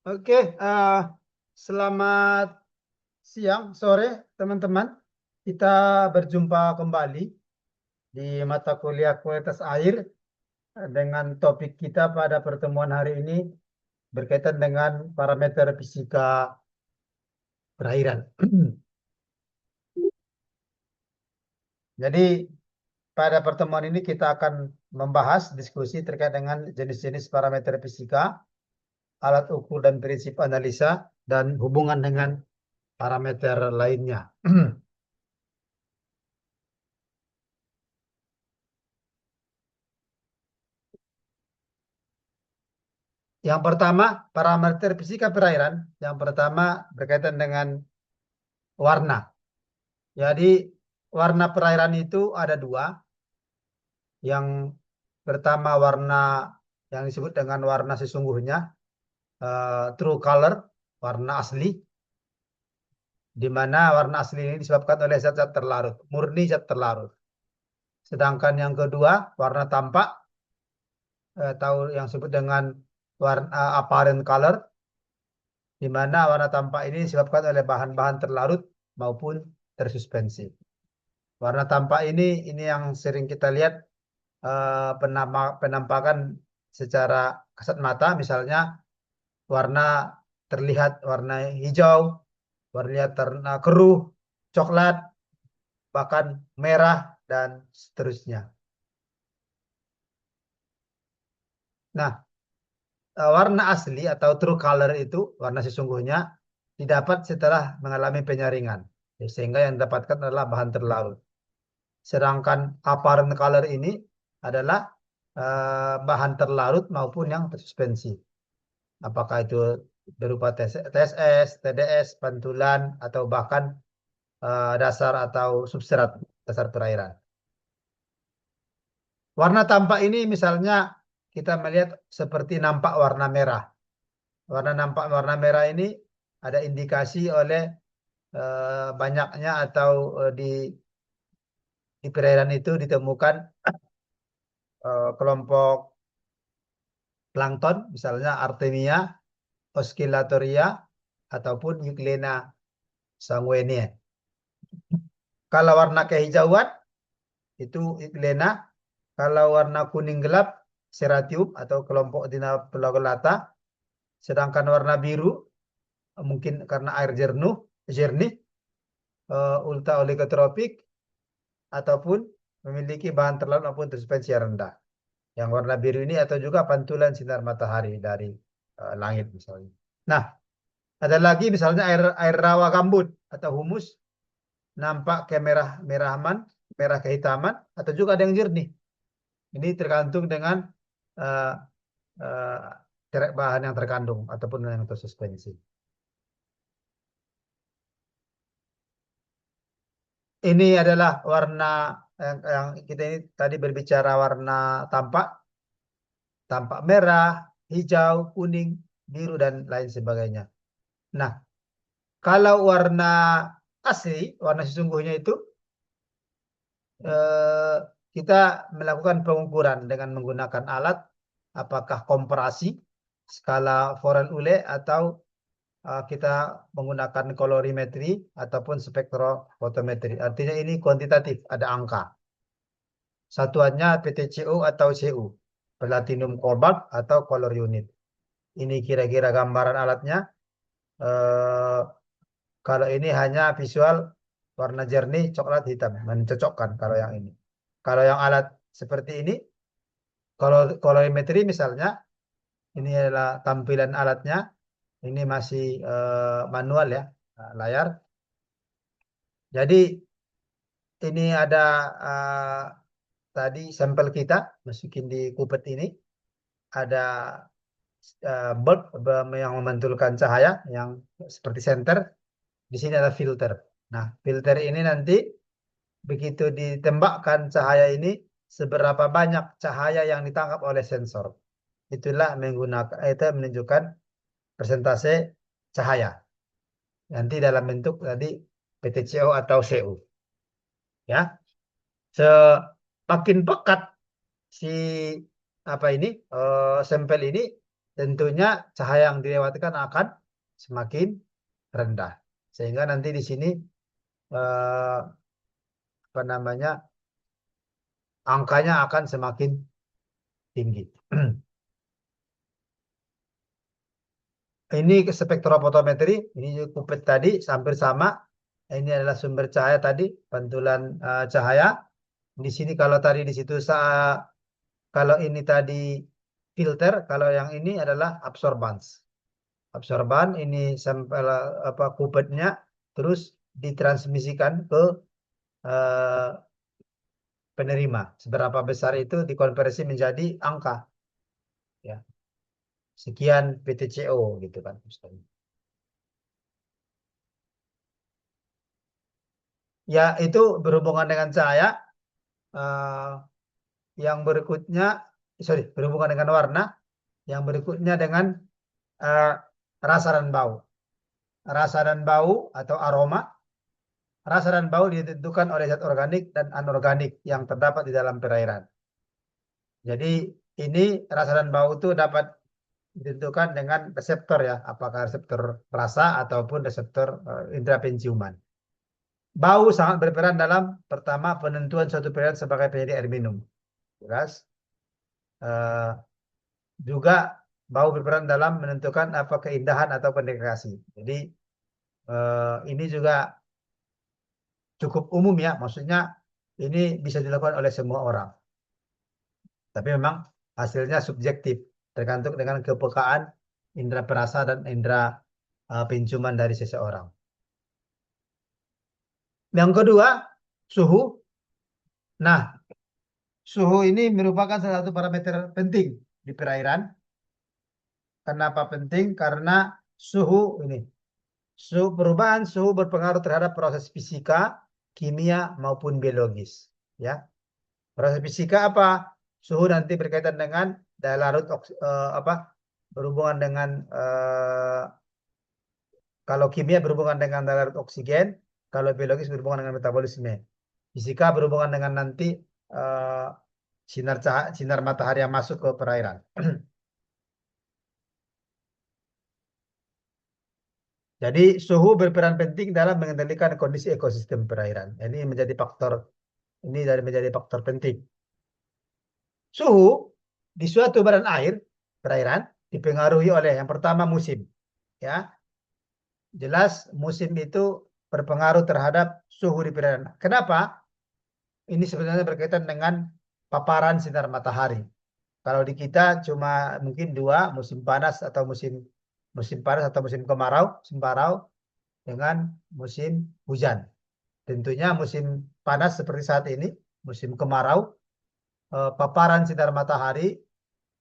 Oke, selamat siang, sore, teman-teman. Kita berjumpa kembali di mata kuliah kualitas air dengan topik kita pada pertemuan hari ini berkaitan dengan parameter fisika perairan. Jadi, pada pertemuan ini kita akan membahas diskusi terkait dengan jenis-jenis parameter fisika, alat ukur dan prinsip analisa, dan hubungan dengan parameter lainnya. Yang pertama, parameter fisika perairan. Yang pertama berkaitan dengan warna. Jadi, warna perairan itu ada dua. Yang pertama warna yang disebut dengan warna sesungguhnya, true color, warna asli, di mana warna asli ini disebabkan oleh zat-zat terlarut, murni zat terlarut. Sedangkan yang kedua, warna tampak, atau yang disebut dengan warna apparent color, di mana warna tampak ini disebabkan oleh bahan-bahan terlarut maupun tersuspensi. Warna tampak ini yang sering kita lihat penampakan secara kasat mata, misalnya warna terlihat warna hijau, warna keruh, coklat, bahkan merah dan seterusnya. Nah, warna asli atau true color itu warna sesungguhnya didapat setelah mengalami penyaringan, sehingga yang didapatkan adalah bahan terlarut. Sedangkan apparent color ini adalah bahan terlarut maupun yang tersuspensi. Apakah itu berupa TSS, TDS, pantulan, atau bahkan dasar atau substrat dasar perairan. Warna tampak ini misalnya kita melihat seperti nampak warna merah. Warna merah ini ada indikasi oleh banyaknya atau di perairan itu ditemukan kelompok plankton, misalnya Artemia, Oscillatoria, ataupun Euglena sanguinea. Kalau warna kehijauan itu Euglena. Kalau warna kuning gelap Serratium atau kelompok Dinoflagellata. Sedangkan warna biru mungkin karena air jernih, ultra oligotropik, ataupun memiliki bahan terlarut maupun tersuspensi rendah. Yang warna biru ini atau juga pantulan sinar matahari dari langit misalnya. Nah, ada lagi misalnya air rawa gambut atau humus, nampak kemerah-merahan, merah kehitaman, atau juga ada yang jernih. Ini tergantung dengan uh, bahan yang terkandung ataupun yang tersuspensi. Ini adalah warna yang kita ini tadi berbicara warna tampak, tampak merah, hijau, kuning, biru, dan lain sebagainya. Nah, kalau warna asli, warna sesungguhnya itu eh, kita melakukan pengukuran dengan menggunakan alat, apakah komparasi, skala Forel-Ule, atau kita menggunakan kolorimetri ataupun spektrofotometri. Artinya ini kuantitatif, ada angka. Satuannya PTCO atau CU, platinum cobalt atau color unit. Ini kira-kira gambaran alatnya. Eh, Kalau ini hanya visual warna jernih coklat hitam, mencocokkan kalau yang ini. Kalau yang alat seperti ini, kalau kolorimetri misalnya, ini adalah tampilan alatnya. Ini masih manual ya, layar. Jadi ini ada tadi sampel kita masukin di kupet ini. Ada bulb yang memantulkan cahaya yang seperti senter. Di sini ada filter. Nah, filter ini nanti begitu ditembakkan cahaya ini, seberapa banyak cahaya yang ditangkap oleh sensor. Itulah itu menunjukkan persentase cahaya. Nanti dalam bentuk tadi PTCO atau CU. Ya, semakin pekat si sampel ini tentunya cahaya yang dilewatkan akan semakin rendah. Sehingga nanti di sini apa namanya, angkanya akan semakin tinggi. Ini spektrofotometri, ini kupet tadi hampir sama. Ini adalah sumber cahaya tadi, pantulan cahaya. Di sini kalau tadi di situ kalau ini tadi filter, kalau yang ini adalah absorbans. Absorban ini sampel apa kupetnya terus ditransmisikan ke eh, penerima. Seberapa besar itu dikonversi menjadi angka, ya. Sekian PTCO gitu kan misalnya. Ya, itu berhubungan dengan cahaya. eh, yang berikutnya, sorry, berhubungan dengan warna. Yang berikutnya dengan eh, rasa dan bau. Rasa dan bau atau aroma. Rasa dan bau ditentukan oleh zat organik dan anorganik yang terdapat di dalam perairan. Jadi ini rasa dan bau itu dapat ditentukan dengan reseptor, ya, apakah reseptor rasa ataupun reseptor indera penciuman. Bau sangat berperan dalam pertama penentuan suatu perairan sebagai penyedia air minum. Jelas. Eh, juga bau berperan dalam menentukan apa keindahan atau degradasi. Jadi ini juga cukup umum, ya, maksudnya ini bisa dilakukan oleh semua orang. Tapi memang hasilnya subjektif, tergantung dengan kepekaan indera perasa dan indera penciuman dari seseorang. Yang kedua, suhu. Nah, suhu ini merupakan salah satu parameter penting di perairan. Kenapa penting? Karena suhu ini, perubahan suhu berpengaruh terhadap proses fisika, kimia maupun biologis. Ya, proses fisika apa? Suhu nanti berkaitan dengan daya larut apa? Berhubungan dengan kalau kimia berhubungan dengan daya larut oksigen, kalau biologis berhubungan dengan metabolisme. Fisika berhubungan dengan nanti eh, sinar matahari yang masuk ke perairan. Jadi suhu berperan penting dalam mengendalikan kondisi ekosistem perairan. Ini menjadi faktor penting. Suhu di suatu badan air perairan dipengaruhi oleh yang pertama musim, ya. Jelas musim itu berpengaruh terhadap suhu di perairan. Kenapa? Ini sebenarnya berkaitan dengan paparan sinar matahari. Kalau di kita cuma mungkin dua, musim panas atau musim musim panas atau musim kemarau, sembarau dengan musim hujan. Tentunya musim panas seperti saat ini, musim kemarau, paparan sinar matahari,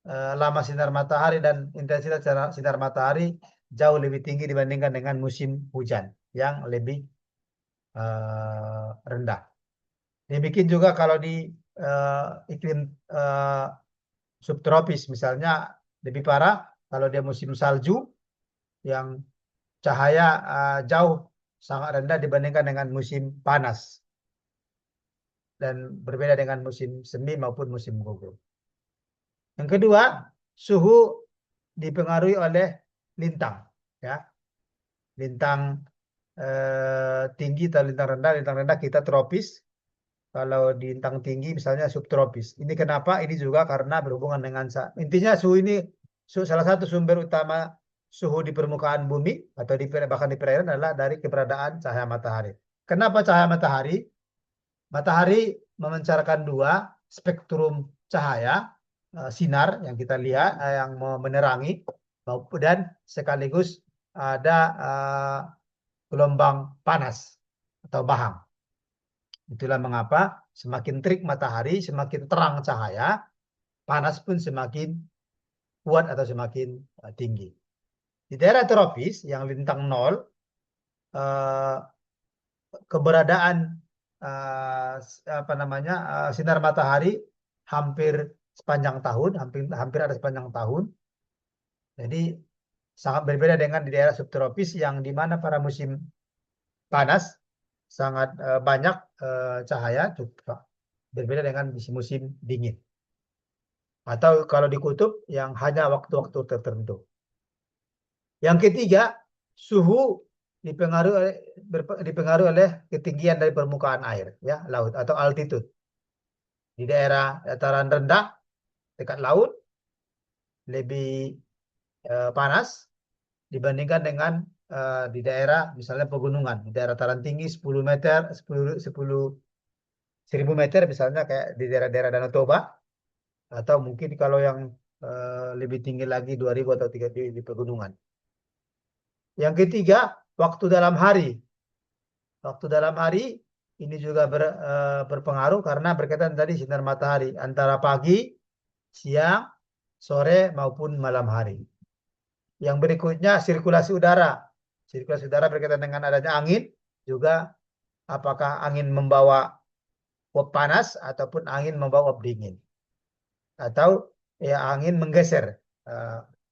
lama sinar matahari dan intensitas sinar matahari jauh lebih tinggi dibandingkan dengan musim hujan yang lebih rendah. Demikian juga kalau di iklim subtropis misalnya lebih parah kalau dia musim salju yang cahaya jauh sangat rendah dibandingkan dengan musim panas dan berbeda dengan musim semi maupun musim gugur. Yang kedua, suhu dipengaruhi oleh lintang, ya. Lintang tinggi atau lintang rendah kita tropis. Kalau di lintang tinggi misalnya subtropis. Ini kenapa? Ini juga karena berhubungan dengan intinya suhu ini salah satu sumber utama suhu di permukaan bumi atau bahkan di perairan adalah dari keberadaan cahaya matahari. Kenapa cahaya matahari? Matahari memancarkan dua spektrum cahaya sinar yang kita lihat yang menerangi dan sekaligus ada gelombang panas atau bahang. Itulah mengapa semakin terik matahari, semakin terang cahaya, panas pun semakin kuat atau semakin tinggi. Di daerah tropis yang lintang nol, eh, keberadaan apa namanya sinar matahari hampir sepanjang tahun, hampir ada sepanjang tahun. Jadi sangat berbeda dengan di daerah subtropis yang di mana pada musim panas sangat banyak cahaya, juga berbeda dengan musim dingin. Atau kalau di kutub yang hanya waktu-waktu tertentu. Yang ketiga, suhu dipengaruhi oleh ketinggian dari permukaan air, ya, laut atau altitude. Di daerah dataran rendah dekat laut lebih panas dibandingkan dengan di daerah misalnya pegunungan, di daerah dataran tinggi 10 meter, 1000 meter misalnya kayak di daerah-daerah Danau Toba atau mungkin kalau yang lebih tinggi lagi 2000 atau 3000 di pegunungan. Yang ketiga, waktu dalam hari. Waktu dalam hari ini juga berpengaruh karena berkaitan tadi sinar matahari antara pagi, siang, sore maupun malam hari. Yang berikutnya sirkulasi udara. Sirkulasi udara berkaitan dengan adanya angin, juga apakah angin membawa uap panas ataupun angin membawa uap dingin. Atau ya angin menggeser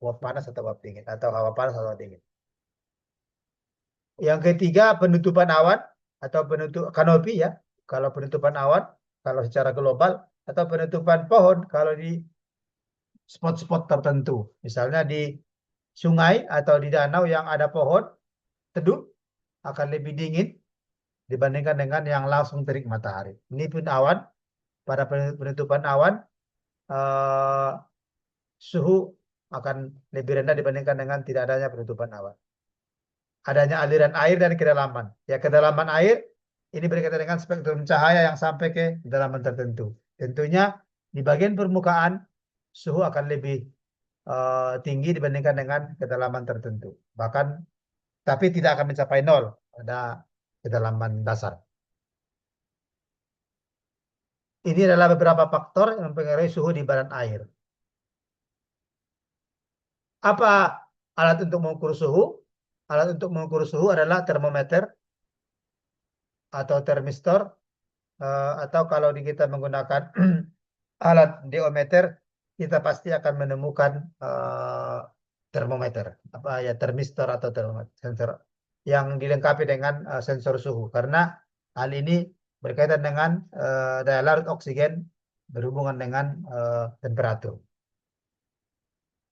uap panas atau uap dingin. Atau hawa panas atau hawa dingin. Yang ketiga penutupan awan atau penutup kanopi ya. Kalau penutupan awan, kalau secara global. Atau penutupan pohon kalau di spot-spot tertentu. Misalnya di sungai atau di danau yang ada pohon teduh akan lebih dingin dibandingkan dengan yang langsung terik matahari. Ini pun awan, pada penutupan awan eh, suhu akan lebih rendah dibandingkan dengan tidak adanya penutupan awan. Adanya aliran air dan kedalaman. Ya, kedalaman air ini berkaitan dengan spektrum cahaya yang sampai ke kedalaman tertentu. Tentunya di bagian permukaan suhu akan lebih tinggi dibandingkan dengan kedalaman tertentu. Bahkan tapi tidak akan mencapai nol pada kedalaman dasar. Ini adalah beberapa faktor yang mempengaruhi suhu di badan air. Apa alat untuk mengukur suhu? Alat untuk mengukur suhu adalah termometer atau termistor atau kalau kita menggunakan alat diometer kita pasti akan menemukan termometer apa ya termistor atau termometer sensor yang dilengkapi dengan sensor suhu karena hal ini berkaitan dengan daya larut oksigen berhubungan dengan temperatur.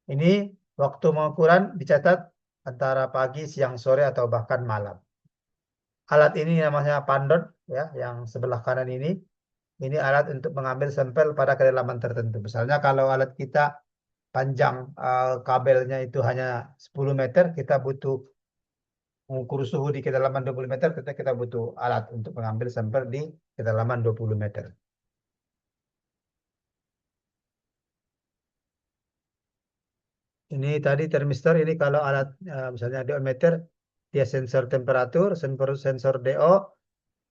Ini waktu pengukuran dicatat antara pagi, siang, sore atau bahkan malam. Alat ini namanya pandon ya yang sebelah kanan ini. Ini alat untuk mengambil sampel pada kedalaman tertentu. Misalnya kalau alat kita panjang kabelnya itu hanya 10 meter, kita butuh mengukur suhu di kedalaman 20 meter, kita butuh alat untuk mengambil sampel di kedalaman 20 meter. Ini tadi termistor, ini kalau alat misalnya diometer, dia sensor temperatur, sensor DO,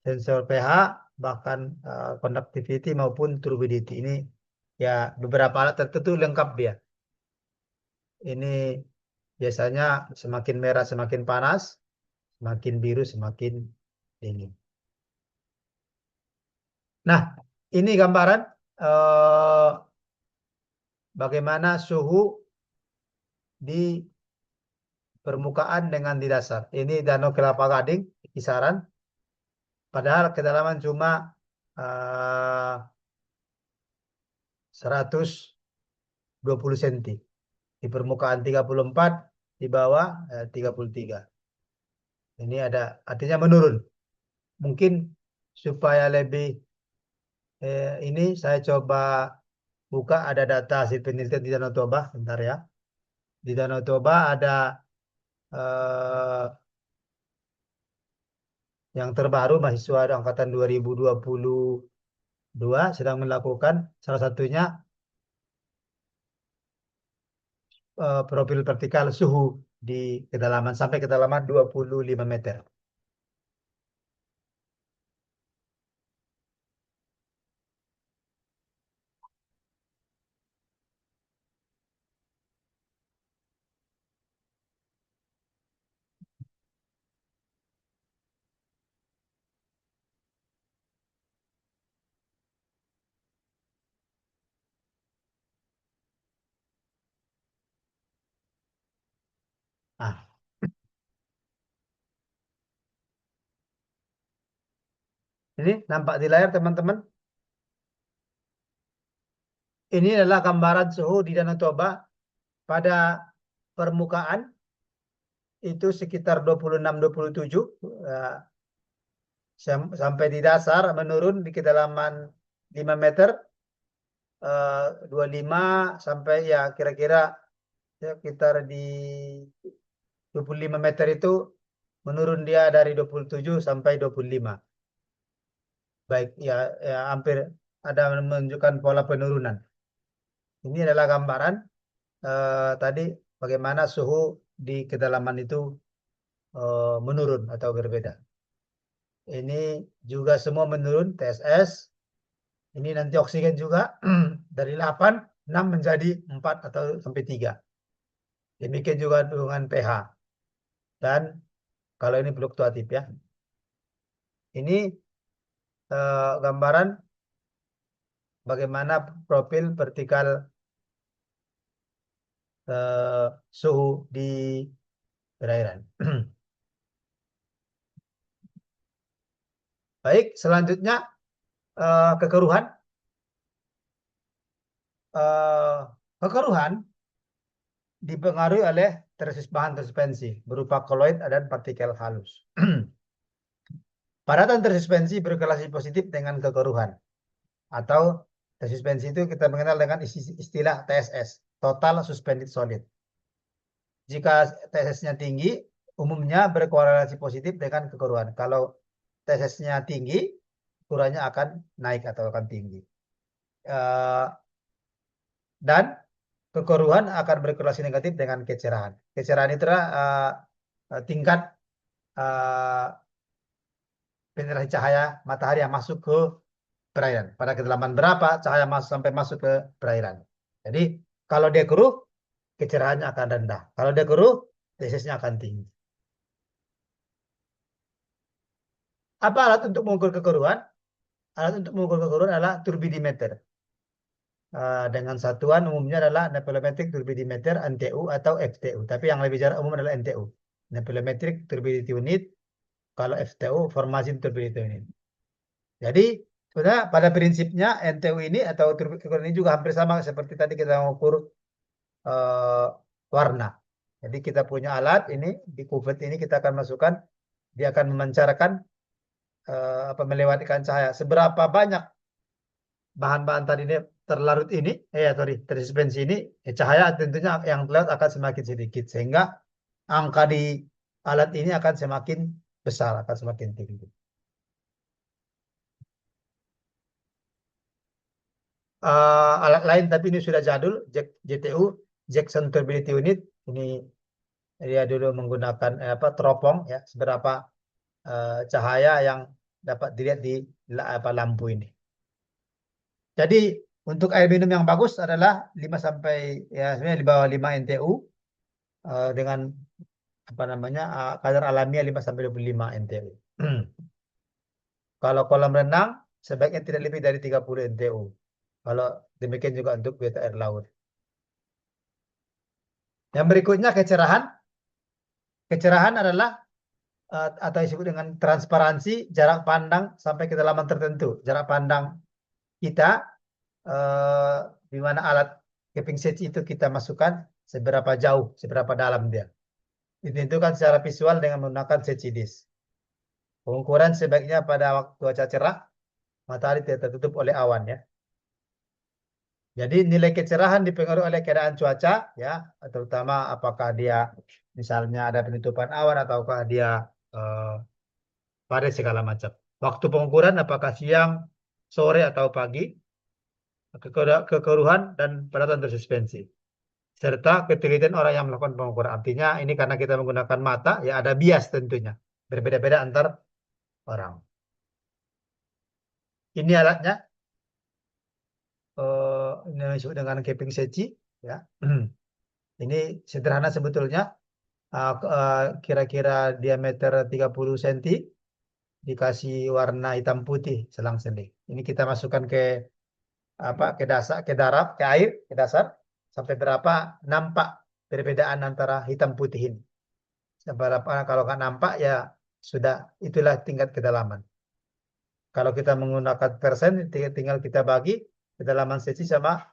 sensor pH, bahkan conductivity maupun turbidity. Ini ya beberapa alat tertentu lengkap dia. Ini biasanya semakin merah semakin panas, semakin biru semakin dingin. Nah, ini gambaran eh, bagaimana suhu di permukaan dengan di dasar. Ini Danau Kelapa Gading, kisaran. Padahal kedalaman cuma 120 cm. Di permukaan 34, di bawah 33. Ini ada artinya menurun. Mungkin supaya lebih ini saya coba buka ada data hasil penelitian di Danau Toba, bentar ya. Di Danau Toba ada eh, yang terbaru mahasiswa angkatan 2022 sedang melakukan salah satunya profil vertikal suhu di kedalaman sampai kedalaman 25 meter. Nah, ini nampak di layar teman-teman. Ini adalah gambaran suhu di Danau Toba pada permukaan itu sekitar 26-27 sampai di dasar menurun di kedalaman 5 meter 25 sampai ya kira-kira sekitar di 25 meter itu menurun dia dari 27 sampai 25. Baik ya, ya hampir ada menunjukkan pola penurunan. Ini adalah gambaran tadi bagaimana suhu di kedalaman itu menurun atau berbeda. Ini juga semua menurun TSS. Ini nanti oksigen juga dari 8, 6 menjadi 4 atau sampai 3. Demikian juga dengan pH. Dan kalau ini fluktuatif ya. Ini gambaran bagaimana profil vertikal suhu di perairan. Baik, selanjutnya kekeruhan. Kekeruhan dipengaruhi oleh bahan tersuspensi berupa koloid dan partikel halus. Padatan tersuspensi berkorelasi positif dengan kekeruhan. Atau tersuspensi itu kita mengenal dengan istilah TSS, Total Suspended Solid. Jika TSS-nya tinggi, umumnya berkorelasi positif dengan kekeruhan. Kalau TSS-nya tinggi, ukurannya akan naik atau akan tinggi. Dan kekeruhan akan berkorelasi negatif dengan kecerahan. Kecerahan itu adalah tingkat penetrasi cahaya matahari yang masuk ke perairan. Pada kedalaman berapa cahaya sampai masuk ke perairan. Jadi kalau dia keruh, kecerahannya akan rendah. Kalau dia keruh, TSS-nya akan tinggi. Apa alat untuk mengukur kekeruhan? Alat untuk mengukur kekeruhan adalah turbidimeter. Dengan satuan umumnya adalah Nephelometric Turbidimeter NTU atau FTU. Tapi yang lebih jarang umum adalah NTU. Nephelometric Turbidity Unit. Kalau FTU, Formation Turbidity Unit. Jadi sebenarnya pada prinsipnya NTU ini atau kekeruhan ini juga hampir sama seperti tadi kita mengukur warna. Jadi kita punya alat ini, di kuvet ini kita akan masukkan, dia akan memancarkan melewatkan cahaya. Seberapa banyak bahan-bahan tadi ini terlarut ini, tersuspensi ini, cahaya tentunya yang terlihat akan semakin sedikit. Sehingga angka di alat ini akan semakin besar, akan semakin tinggi. Alat lain tapi ini sudah jadul, JTU, Jackson Turbidity Unit. Ini dia dulu menggunakan teropong ya, seberapa cahaya yang dapat dilihat di lampu ini. Jadi untuk air minum yang bagus adalah 5 sampai ya sebenarnya di bawah 5 NTU dengan kadar alamiah 5 sampai 25 NTU. Kalau kolam renang sebaiknya tidak lebih dari 30 NTU. Kalau demikian juga untuk biota air laut. Yang berikutnya kecerahan. Kecerahan adalah atau disebut dengan transparansi jarak pandang sampai kedalaman tertentu. Jarak pandang kita di mana alat capping stage itu kita masukkan seberapa jauh, seberapa dalam dia. Ditentukan secara visual dengan menggunakan CCDs. Pengukuran sebaiknya pada waktu cuaca cerah, matahari tidak tertutup oleh awan ya. Jadi nilai kecerahan dipengaruhi oleh keadaan cuaca ya, terutama apakah dia misalnya ada penutupan awan ataukah dia pada segala macam. Waktu pengukuran apakah siang, sore atau pagi, kekeruhan dan padatan tersuspensi. Serta ketelitian orang yang melakukan pengukuran. Artinya ini karena kita menggunakan mata, ya ada bias tentunya. Berbeda-beda antar orang. Ini alatnya. Ini disebut dengan capping seci. Ya. Ini sederhana sebetulnya. Kira-kira diameter 30 cm. Dikasih warna hitam putih selang-seling. Ini kita masukkan ke dasar, ke darat, ke air, ke dasar. Sampai berapa nampak perbedaan antara hitam putih ini. Seberapa kalau nggak nampak ya sudah itulah tingkat kedalaman. Kalau kita menggunakan persen tinggal kita bagi kedalaman sesi sama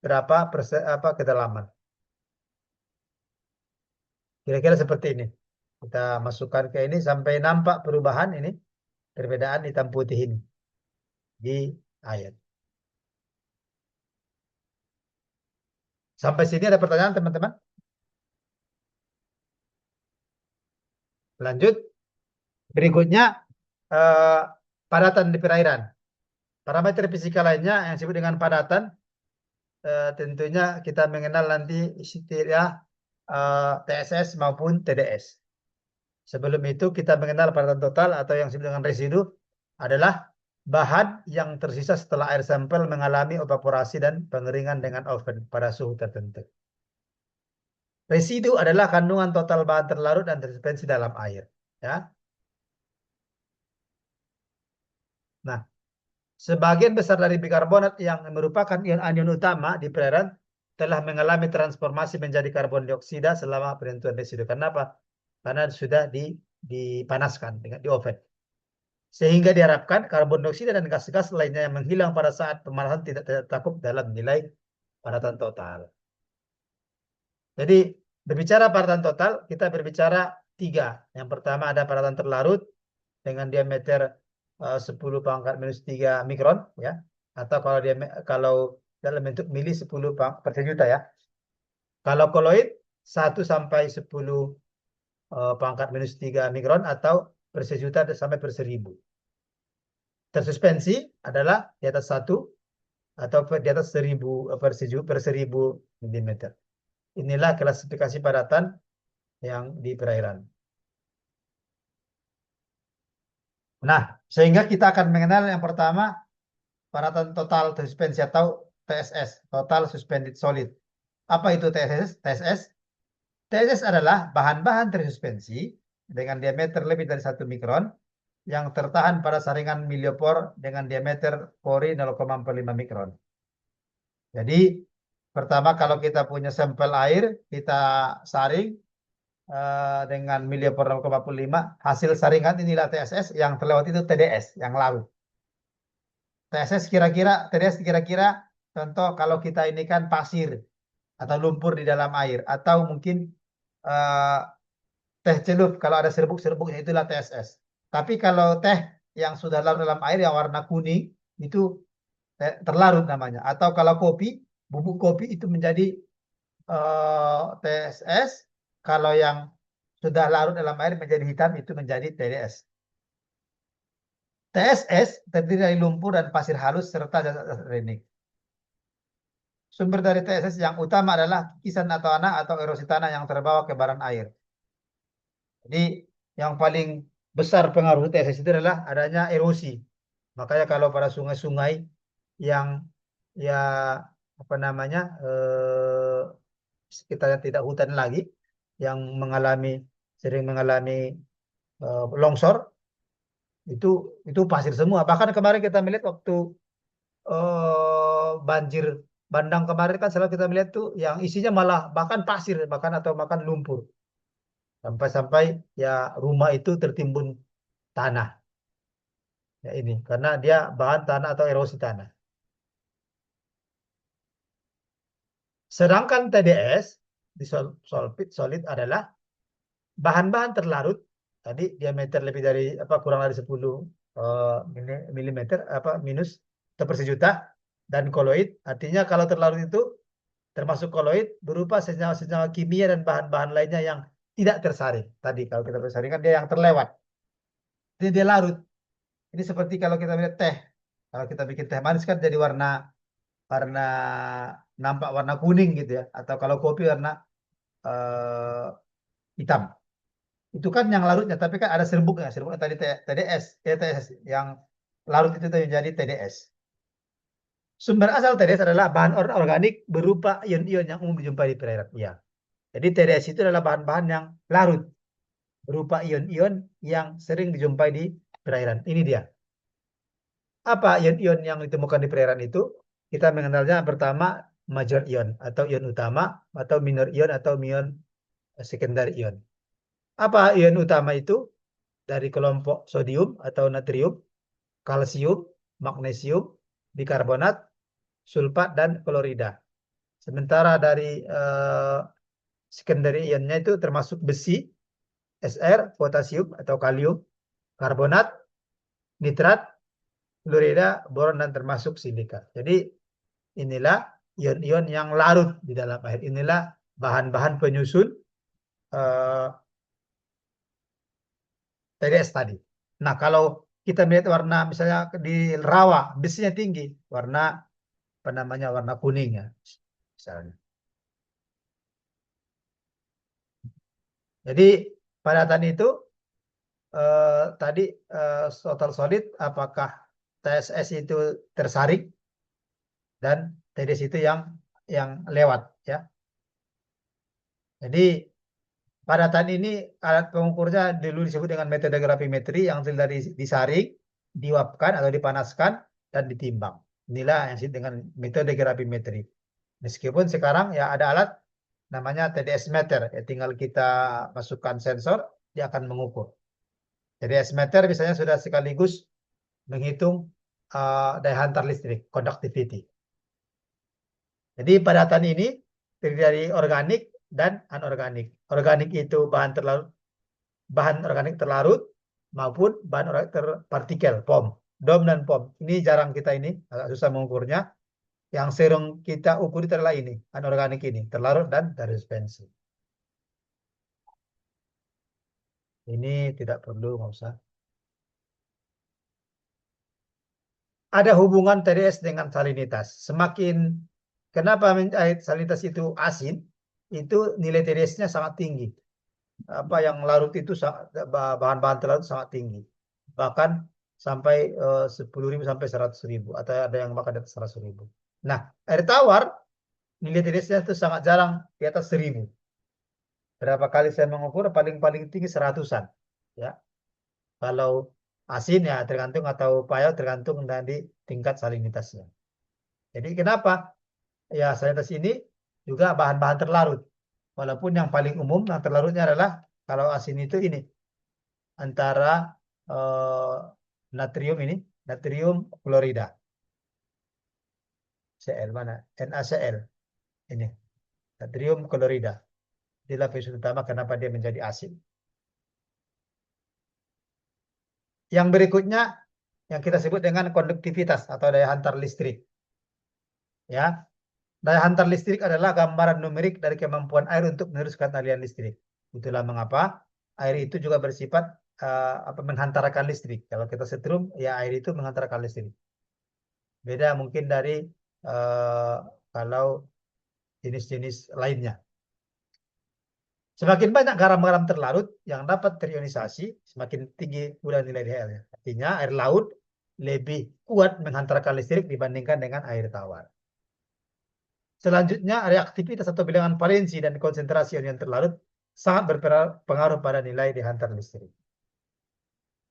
berapa kedalaman. Kira-kira seperti ini. Kita masukkan ke ini sampai nampak perubahan ini, perbedaan hitam putih ini di air. Sampai sini ada pertanyaan teman-teman? Lanjut. Berikutnya padatan di perairan. Parameter fisika lainnya yang disebut dengan padatan, tentunya kita mengenal nanti istilah TSS maupun TDS. Sebelum itu kita mengenal padatan total atau yang disebut dengan residu adalah bahan yang tersisa setelah air sampel mengalami evaporasi dan pengeringan dengan oven pada suhu tertentu. Residu adalah kandungan total bahan terlarut dan tersuspensi dalam air. Ya. Nah, sebagian besar dari bikarbonat yang merupakan ion-anion utama di perairan telah mengalami transformasi menjadi karbon dioksida selama penentuan residu. Kenapa? Karena sudah dipanaskan dengan di oven. Sehingga diharapkan karbon dioksida dan gas-gas lainnya yang menghilang pada saat pemanasan tidak tercakup dalam nilai padatan total. Jadi berbicara padatan total, kita berbicara tiga. Yang pertama ada padatan terlarut dengan diameter 10 pangkat minus 3 mikron, ya. Atau kalau dalam bentuk mili 10 per sejuta, ya. Kalau koloid 1 sampai 10 pangkat minus 3 mikron atau per sejuta sampai per 1000. Tersuspensi adalah di atas 1 atau di atas 1000 per 1000 milimeter. Inilah klasifikasi padatan yang di perairan. Nah, sehingga kita akan mengenal yang pertama padatan total suspensi atau TSS, Total Suspended Solid. Apa itu TSS? TSS adalah bahan-bahan tersuspensi dengan diameter lebih dari 1 mikron yang tertahan pada saringan miliopor dengan diameter pori 0,45 mikron. Jadi, pertama kalau kita punya sampel air, kita saring dengan miliopor 0,45, hasil saringan inilah TSS, yang terlewat itu TDS, yang larut. TDS kira-kira contoh kalau kita ini kan pasir atau lumpur di dalam air, atau mungkin teh celup, kalau ada serbuk-serbuknya itulah TSS. Tapi kalau teh yang sudah larut dalam air yang warna kuning itu terlarut namanya. Atau kalau kopi, bubuk kopi itu menjadi TSS. Kalau yang sudah larut dalam air menjadi hitam itu menjadi TDS. TSS terdiri dari lumpur dan pasir halus serta zat renik. Sumber dari TSS yang utama adalah kikisan atau anak atau erosi tanah yang terbawa ke baran air. Jadi yang paling besar pengaruh TSS itu adalah adanya erosi. Makanya kalau pada sungai-sungai yang ya apa namanya sekitarnya tidak hutan lagi, yang sering mengalami longsor, itu pasir semua. Bahkan kemarin kita melihat waktu banjir bandang kemarin kan selalu kita melihat tuh yang isinya malah bahkan pasir atau bahkan lumpur. Sampai-sampai ya rumah itu tertimbun tanah. Ya ini karena dia bahan tanah atau erosi tanah. Sedangkan TDS di solid adalah bahan-bahan terlarut tadi diameter lebih dari kurang dari 10 milimeter minus atau per sejuta, dan koloid artinya kalau terlarut itu termasuk koloid berupa senyawa-senyawa kimia dan bahan-bahan lainnya yang tidak tersaring. Tadi kalau kita tersaring kan dia yang terlewat. Jadi dia larut. Ini seperti kalau kita melihat teh. Kalau kita bikin teh manis kan jadi warna nampak warna kuning gitu ya. Atau kalau kopi warna hitam. Itu kan yang larutnya, tapi kan ada serbuknya. Serbuknya tadi TDS yang larut itu menjadi TDS. Sumber asal TDS adalah bahan organik berupa ion-ion yang umum dijumpai di perairan. Ya. Jadi TDS itu adalah bahan-bahan yang larut berupa ion-ion yang sering dijumpai di perairan. Ini dia. Apa ion-ion yang ditemukan di perairan itu? Kita mengenalnya pertama major ion atau ion utama, atau minor ion atau ion secondary ion. Apa ion utama itu? Dari kelompok sodium atau natrium, kalsium, magnesium, bikarbonat, sulfat, dan klorida. Sementara dari secondary ionnya itu termasuk besi, Sr, potasium atau kalium, karbonat, nitrat, fluorida, boron, dan termasuk silika. Jadi inilah ion-ion yang larut di dalam air. Inilah bahan-bahan penyusun eh, TDS tadi. Nah, kalau kita melihat warna misalnya di rawa, besinya tinggi, warna apa namanya, warna kuning ya, misalnya. Jadi pada tadi itu tadi total solid, apakah TSS itu tersaring dan TDS itu yang lewat ya. Jadi pada tadi ini alat pengukurnya dulu disebut dengan metode gravimetri yang sudah disaring, diuapkan atau dipanaskan dan ditimbang. Inilah yang disebut dengan metode gravimetri. Meskipun sekarang ya ada alat namanya TDS meter, ya tinggal kita masukkan sensor, dia akan mengukur. TDS meter misalnya sudah sekaligus menghitung daya hantar listrik, conductivity. Jadi padatan ini terdiri dari organik dan anorganik. Organik itu bahan organik terlarut maupun bahan organik terpartikel, POM. DOM dan POM. Ini jarang kita ini, agak susah mengukurnya. Yang sering kita ukur itu adalah ini, anorganik ini, terlarut dan dari suspensi. Ini tidak perlu, nggak usah. Ada hubungan TDS dengan salinitas. Kenapa salinitas itu asin, itu nilai TDS-nya sangat tinggi. Apa yang larut itu bahan-bahan terlarut sangat tinggi. Bahkan sampai 10.000 sampai 100.000 atau ada yang bahkan di atas 100.000. Nah, air tawar nilai TDS-nya itu sangat jarang di atas 1.000. Berapa kali saya mengukur paling-paling tinggi 100-an. Ya, kalau asin ya tergantung atau payau tergantung dari tingkat salinitasnya. Jadi kenapa? Ya salinitas ini juga bahan-bahan terlarut. Walaupun yang paling umum yang terlarutnya adalah kalau asin itu ini antara eh, natrium ini, natrium klorida. Cl mana? NaCl ini, natrium klorida. Inilah prinsip utama kenapa dia menjadi asin. Yang berikutnya yang kita sebut dengan konduktivitas atau daya hantar listrik. Ya, daya hantar listrik adalah gambaran numerik dari kemampuan air untuk meneruskan aliran listrik. Itulah mengapa air itu juga bersifat menghantarkan listrik. Kalau kita setrum, ya air itu menghantarkan listrik. Beda mungkin dari eh, kalau jenis-jenis lainnya. Semakin banyak garam-garam terlarut yang dapat terionisasi, semakin tinggi pula nilai DHL-nya. Artinya air laut lebih kuat menghantarkan listrik dibandingkan dengan air tawar. Selanjutnya, reaktivitas atau bilangan valensi dan konsentrasi ion terlarut sangat berpengaruh pada nilai dihantar listrik.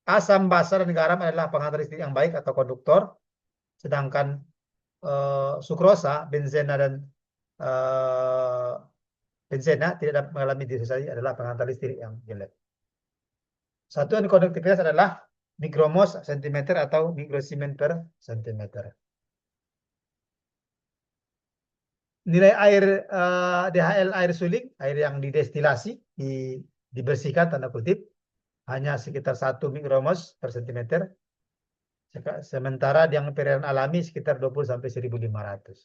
Asam basa dan garam adalah penghantar listrik yang baik atau konduktor, sedangkan sukrosa, benzena dan eh, benzena tidak dapat mengalami disosiasi adalah penghantar listrik yang jelek. Satuan konduktivitas adalah mikromos cm atau mikrosiemen per cm. Nilai air DHL air suling, air yang didestilasi, dibersihkan tanda kutip, hanya sekitar 1 mikromos per cm. Sementara yang perairan alami sekitar 20 sampai 1.500.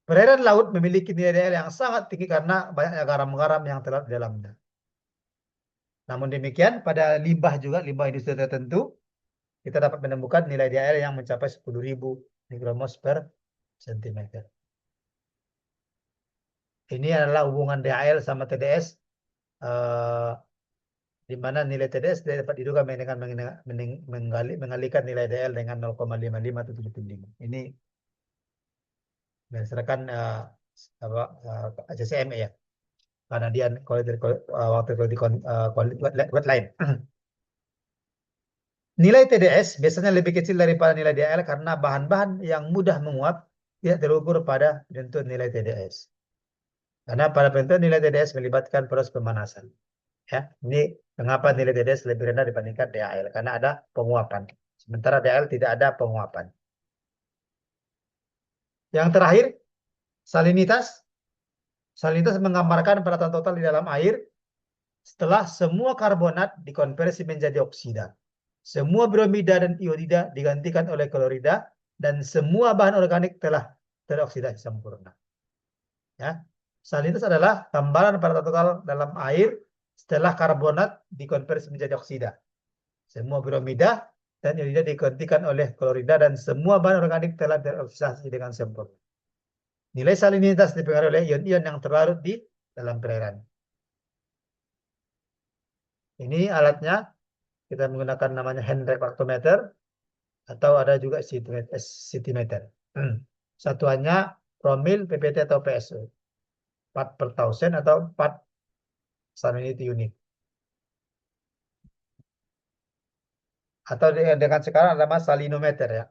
Perairan laut memiliki nilai DHL yang sangat tinggi karena banyaknya garam-garam yang terlarut di dalamnya. Namun demikian, pada limbah juga, limbah industri tertentu, kita dapat menemukan nilai DHL yang mencapai 10.000 mikromos per cm. Ini adalah hubungan DHL sama TDS, eh, di mana nilai TDS dapat diduga dengan mengalihkan nilai DHL dengan 0,55 atau 75. Ini berdasarkan apa, CCME ya, Canadian Water Quality Guideline. Nilai TDS biasanya lebih kecil daripada nilai DHL karena bahan-bahan yang mudah menguap tidak terukur pada penentuan nilai TDS. Karena pada penentuan nilai TDS melibatkan proses pemanasan. Ya, ini mengapa nilai TDS lebih rendah dibandingkan DHL karena ada penguapan. Sementara DHL tidak ada penguapan. Yang terakhir, salinitas. Salinitas menggambarkan padatan total di dalam air setelah semua karbonat dikonversi menjadi oksida. Semua bromida dan iodida digantikan oleh klorida dan semua bahan organik telah teroksidasi sempurna. Ya. Salinitas adalah gambaran padatan total dalam air setelah karbonat dikonversi menjadi oksida. Semua bromida dan iodida digantikan oleh klorida dan semua bahan organik telah teroksidasi dengan sempurna. Nilai salinitas dipengaruhi oleh ion-ion yang terlarut di dalam perairan. Ini alatnya, kita menggunakan namanya hand refractometer atau ada juga centimeter. Satuannya promil, ppt atau PSO. Part per thousand atau part salinity unit. Atau dengan sekarang ada mas salinometer ya.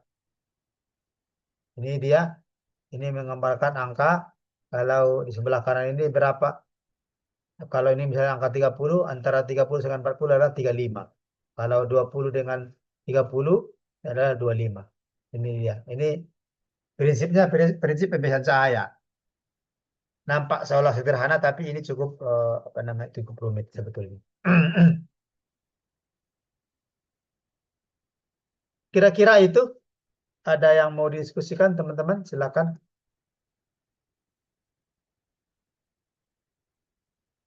Ini dia, ini menggambarkan angka. Kalau di sebelah kanan ini berapa? Kalau ini misalnya angka 30, antara 30 dengan 40 adalah 35. Kalau 20 dengan 30 adalah 25. Ini dia. Ini prinsipnya prinsip pembiasaan cahaya. Nampak seolah sederhana tapi ini cukup apa namanya cukup rumit sebetulnya. Kira-kira itu ada yang mau didiskusikan teman-teman? Silakan.